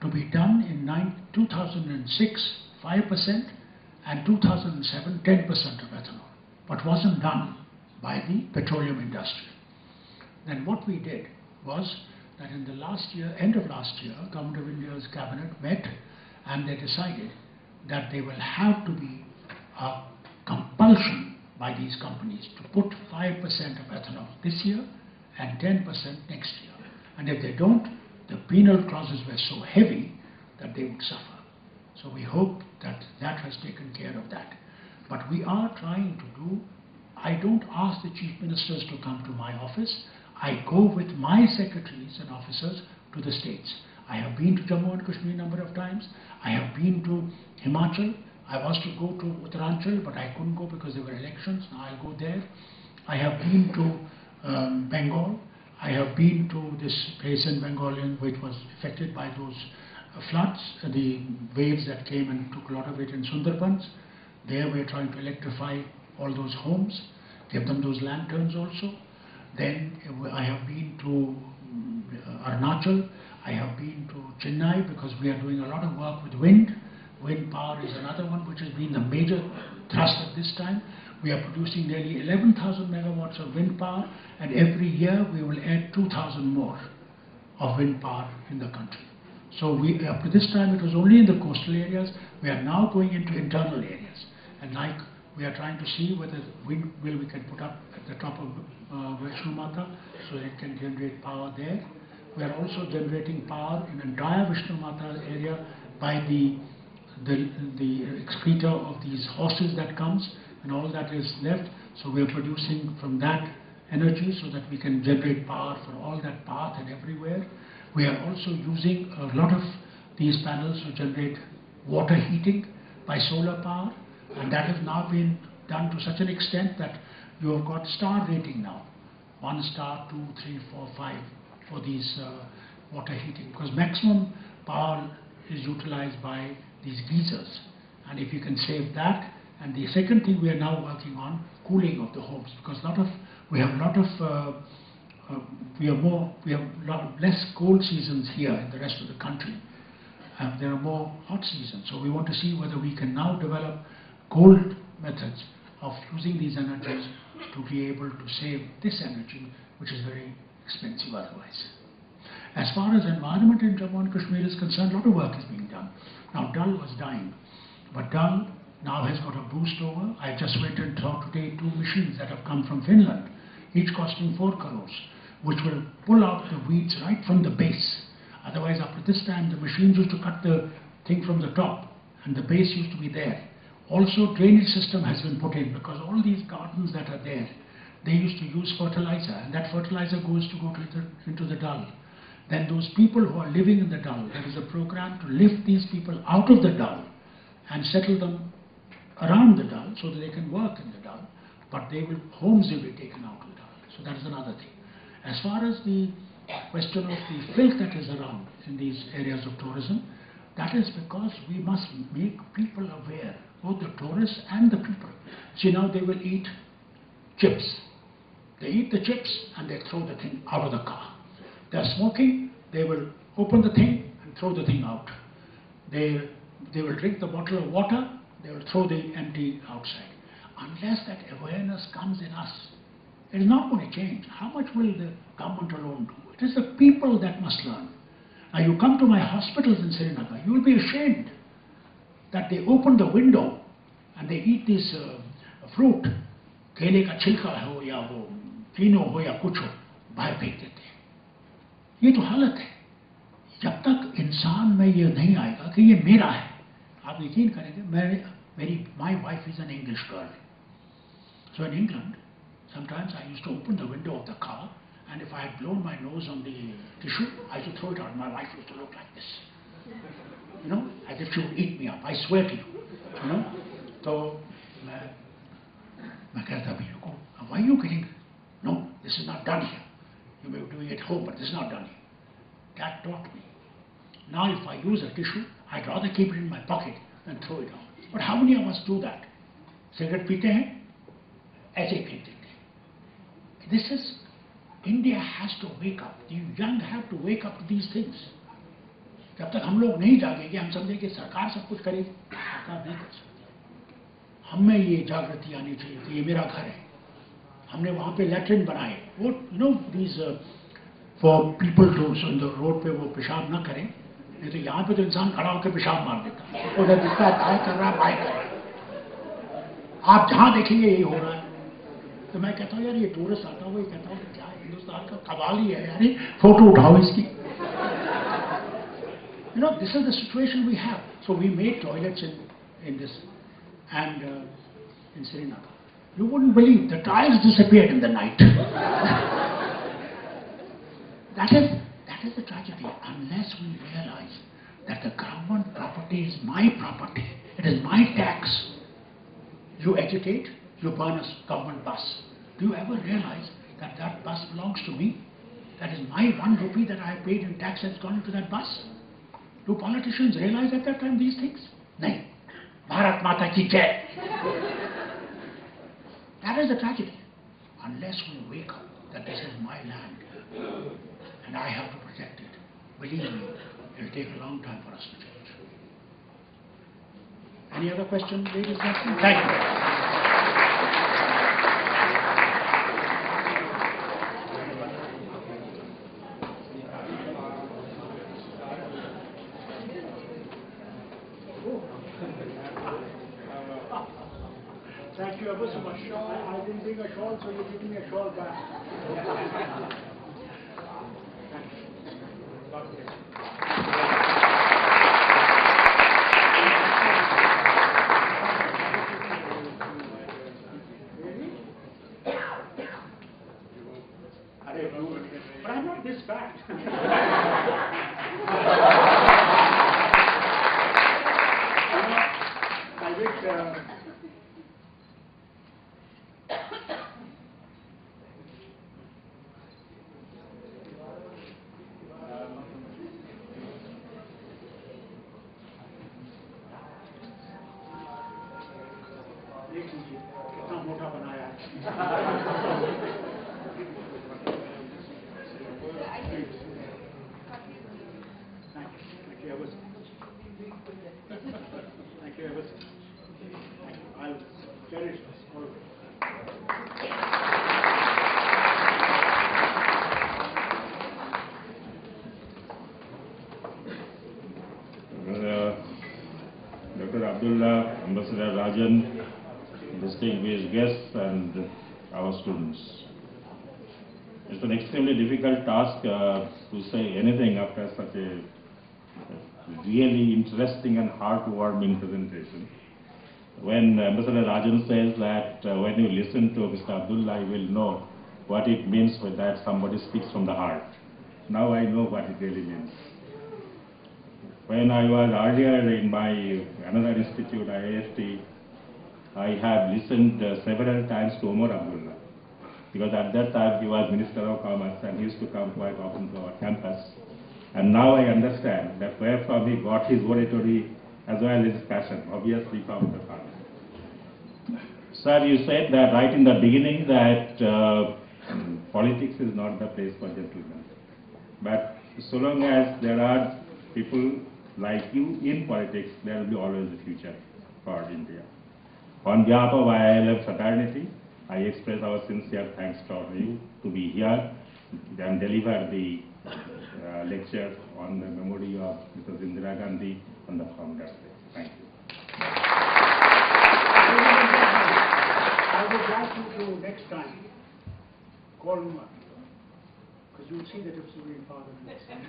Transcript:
to be done in 2006, 5%, and 2007, 10% of ethanol, but wasn't done by the petroleum industry. Then what we did was that in the last year, end of last year, Government of India's cabinet met and they decided that there will have to be a compulsion by these companies to put 5% of ethanol this year and 10% next year. And if they don't, the penal clauses were so heavy that they would suffer. So we hope that that has taken care of that. But we are trying to do, I don't ask the chief ministers to come to my office. I go with my secretaries and officers to the states. I have been to Jammu and Kashmir a number of times. I have been to Himachal. I was to go to Uttaranchal, but I couldn't go because there were elections. Now I'll go there. I have been to Bengal. I have been to this place in Bengal which was affected by those floods, the waves that came and took a lot of it in Sundarbans. There we're trying to electrify all those homes, give them those lanterns also. Then I have been to Arunachal. I have been to Chennai because we are doing a lot of work with wind. Wind power is another one which has been the major thrust at this time. We are producing nearly 11,000 megawatts of wind power, and every year we will add 2,000 more of wind power in the country. So up to this time it was only in the coastal areas. We are now going into internal areas, and like we are trying to see whether windmill we can put up at the top of Vaishno Mata so that it can generate power there. We are also generating power in entire Vishnu Mata area by the excreta of these horses that comes, and all that is left. So we are producing from that energy so that we can generate power for all that path and everywhere. We are also using a lot of these panels to generate water heating by solar power, and that has now been done to such an extent that you have got star rating now. 1 star, 2, 3, 4, 5 for these water heating, because maximum power is utilized by these geysers. And if you can save that, and the second thing we are now working on, cooling of the homes, because we have less cold seasons here in the rest of the country. There are more hot seasons, so we want to see whether we can now develop cold methods of using these energies to be able to save this energy, which is very expensive otherwise. As far as environment in Jammu and Kashmir is concerned, a lot of work is being done. Now Dal was dying, but Dal now has got a boost over. I just went and saw today 2 machines that have come from Finland, each costing 4 crores, which will pull out the weeds right from the base. Otherwise, up to this time, the machines used to cut the thing from the top, and the base used to be there. Also, drainage system has been put in, because all these gardens that are there, they used to use fertilizer, and that fertilizer goes to go into the Dal. Then those people who are living in the Dal, there is a program to lift these people out of the Dal and settle them around the Dal so that they can work in the Dal, but homes will be taken out of the Dal. So that is another thing. As far as the question of the filth that is around in these areas of tourism, that is because we must make people aware, both the tourists and the people. See, now they will eat chips. They eat the chips and they throw the thing out of the car. They are smoking, they will open the thing and throw the thing out. They will drink the bottle of water, they will throw the empty outside. Unless that awareness comes in us, it is not going to change. How much will the government alone do? It is the people that must learn. Now you come to my hospitals in Srinagar, you will be ashamed that they open the window and they eat this fruit, केले का छिलका हो या वो तीनों हो या कुछ हो, बाहर फेंक देते हैं. ये तो हालत है. जब तक इंसान में ये नहीं आएगा कि ये मेरा है, आप यकीन करेंगे, my wife is an English girl. So in England, sometimes I used to open the window of the car, and if I had blown my nose on the tissue, I used to throw it out. My wife used to look like this, as if she would eat me up. I swear to you, So, why are you getting? No, this is not done here. You may be doing it at home, but this is not done here. That taught me. Now, if I use a tissue, I'd rather keep it in my pocket than throw it out. But how many of us do that? Cigarette पीते हैं, ऐसे ही फेंक देते हैं. This is, India has to wake up. The young have to wake up to these things. जब तक हम लोग नहीं जागेंगे, हम समझेंगे सरकार सब कुछ करेगी, सरकार नहीं कर सकती। हम में ये जागृति आनी चाहिए कि ये मेरा घर है, हमने वहाँ पे लैट्रिन बनाए, वो these for people to road पे वो पेशाब ना करें, नहीं तो यहाँ पे तो इंसान खड़ा होकर पेशाब मार देता है, उधर जिसका बाय कर रहा है बाय कर रहा है, आप जहाँ देखेंगे यही हो रहा है। तो मैं कहता हूँ यार, ये टूरिस्ट आता हुआ, ये कहता हूँ कि क्या हिंदुस्तान का कमाल ही है यार, फोटो उठाओ इसकी। This is the situation we have. So we made toilets in this, and in Srinagar. You wouldn't believe, the tiles disappeared in the night. That is the tragedy. Unless we realize that the government property is my property, it is my tax. You educate, you burn a government bus. Do you ever realize that that bus belongs to me? That is my 1 rupee that I paid in tax has gone into that bus. Do politicians realize at that time these things? Nahi. Bharat Mata ki jai. That is the tragedy. Unless we wake up that this is my land and I have to protect it, believe me, it will take a long time for us to change. Any other question, ladies and gentlemen? Thank you. Thank you ever so much. I didn't bring a shawl, so you're giving me a shawl back. God bless you. But I'm not this fat. I wish. कितना मोटा बनाया है। Thank you ever so much. Thank you ever so much. I'll cherish this always. Dr. Abdullah, Ambassador Rajan, distinguished guests and our students. It's an extremely difficult task to say anything after such a really interesting and heartwarming presentation. When Ambassador Rajan says that when you listen to Mr. Abdullah, you will know what it means when that somebody speaks from the heart. Now I know what it really means. When I was earlier in my another institute, IIST, I have listened several times to Omar Abdullah, because at that time he was Minister of Commerce and he used to come quite often to our campus. And now I understand that where from he got his oratory as well as his passion, obviously from the heart. Sir, you said that right in the beginning that politics is not the place for gentlemen. But so long as there are people like you in politics, there will be always a future for India. On behalf of IILM fraternity, I express our sincere thanks to you to be here and deliver the lecture on the memory of Ms. Indira Gandhi on the Founders Day. Thank you. I would like you to next time call me, because you'll see the difference between father and son.